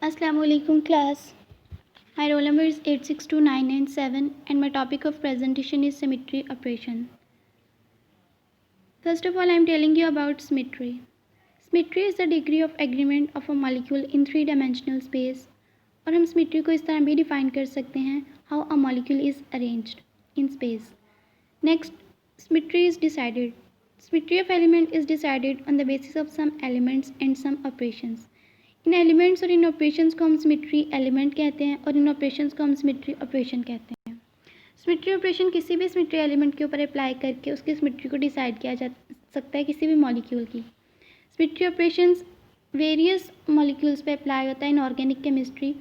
Assalamualaikum class. My roll number is 862997 and my topic of presentation is symmetry operation. First of all, I am telling you about symmetry. Symmetry is the degree of agreement of a molecule in three-dimensional space. और हम symmetry को इस तरह भी define कर सकते हैं how a molecule is arranged in space. Next, symmetry is decided. Symmetry of element is decided on the basis of some elements and some operations. In elements और इन ऑपरेशंस को हम सिमेट्री एलिमेंट कहते हैं और इन operations को हम symmetry operation कहते हैं। सिमेट्री ऑपरेशन किसी भी सिमेट्री एलिमेंट के ऊपर अप्लाई करके उसकी सिमेट्री को डिसाइड किया जा सकता है किसी भी मॉलिक्यूल की। सिमेट्री ऑपरेशंस वेरियस मॉलिक्यूल्स पे अप्लाई होता है in organic chemistry,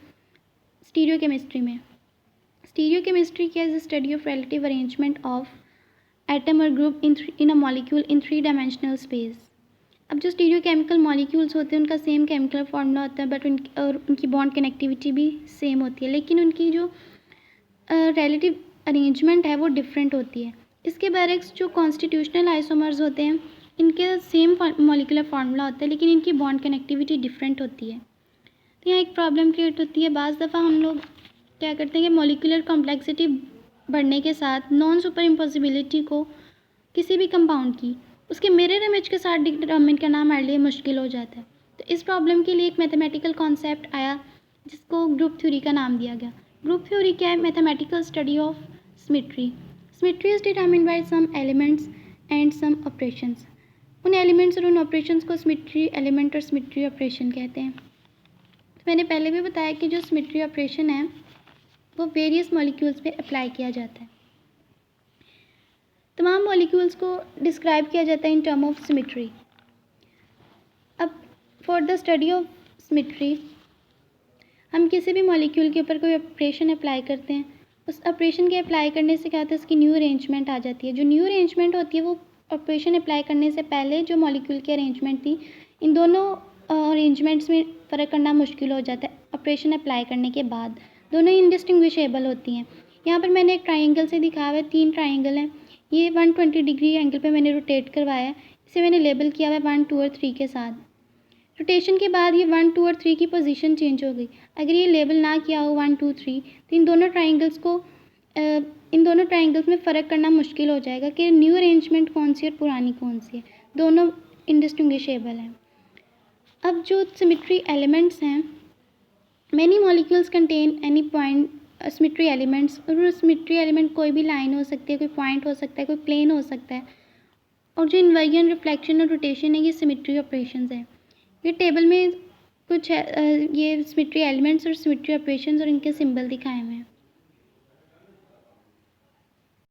stereo chemistry में। स्टीरियो केमिस्ट्री क्या is study of relative arrangement of atom और group in a molecule in three dimensional space. अब जो स्टीरियो केमिकल मॉलिक्यूल्स होते हैं उनका सेम केमिकल फॉर्मूला होता है बट उनकी बॉन्ड कनेक्टिविटी भी सेम होती है, लेकिन उनकी जो रिलेटिव अरेंजमेंट है वो डिफरेंट होती है। इसके बरक्स जो कॉन्स्टिट्यूशनल आइसोमर्स होते हैं इनके सेम मॉलिकुलर फार्मूला होता है लेकिन इनकी बॉन्ड कनेक्टिविटी डिफरेंट होती है। तो यहाँ एक प्रॉब्लम क्रिएट होती है। बाज़ दफ़ा हम लोग क्या करते हैं कि मॉलिकुलर कॉम्प्लेक्सिटी बढ़ने के साथ नॉन सुपर इम्पॉसिबिलिटी को किसी भी कंपाउंड की उसके मिरर इमेज के साथ डिटरमिन करना हमारे लिए मुश्किल हो जाता है। तो इस प्रॉब्लम के लिए एक मैथमेटिकल कॉन्सेप्ट आया जिसको ग्रुप थ्योरी का नाम दिया गया। ग्रुप थ्योरी क्या है? Mathematical study of symmetry. Symmetry is determined by some elements and some operations. उन एलिमेंट्स और उन ऑपरेशंस को सिमेट्री एलिमेंट और सिमेट्री ऑपरेशन कहते हैं। तो मैंने पहले भी बताया कि जो सिमेट्री ऑपरेशन है वो वेरियस मॉलिक्यूल्स पे अप्लाई किया जाता है। तमाम मॉलिक्यूल्स को डिस्क्राइब किया जाता है इन टर्म ऑफ सिमेट्री। अब for the study of symmetry हम किसी भी मॉलिक्यूल के ऊपर कोई ऑपरेशन अप्लाई करते हैं। उस ऑपरेशन के अप्लाई करने से क्या होता है, इसकी न्यू अरेंजमेंट आ जाती है। जो न्यू अरेंजमेंट होती है वो ऑपरेशन अप्लाई करने से पहले जो मॉलिक्यूल की अरेंजमेंट थी, इन दोनों अरेंजमेंट्स में फ़र्क करना मुश्किल हो जाता है। ऑपरेशन अप्लाई करने के बाद दोनों इनडिस्टिंग्विशेबल होती हैं। यहाँ पर मैंने एक ट्राइंगल से दिखा हुआ है, 3 ट्राइंगल हैं। ये 120 डिग्री एंगल पे मैंने रोटेट करवाया है। इसे मैंने लेबल किया हुआ है 1, 2 और 3 के साथ। रोटेशन के बाद ये 1, 2 और 3 की पोजीशन चेंज हो गई। अगर ये लेबल ना किया हो 1, 2, 3 तो इन दोनों ट्राइंगल्स में फ़र्क करना मुश्किल हो जाएगा कि न्यू अरेंजमेंट कौन सी और पुरानी कौन सी है। दोनों इनडिस्टिंग्विशेबल हैं। अब जो सिमेट्री एलिमेंट्स हैं, many molecules contain any point symmetry elements. और सिमेट्री एलिमेंट कोई भी लाइन हो सकती है, कोई पॉइंट हो सकता है, कोई प्लेन हो सकता है। और जो इन्वर्जन, रिफ्लेक्शन और रोटेशन है ये सिमेट्री ऑपरेशंस है। ये टेबल में कुछ ये सिमेट्री एलिमेंट्स और सिमेट्री ऑपरेशंस और इनके सिंबल दिखाए हुए हैं।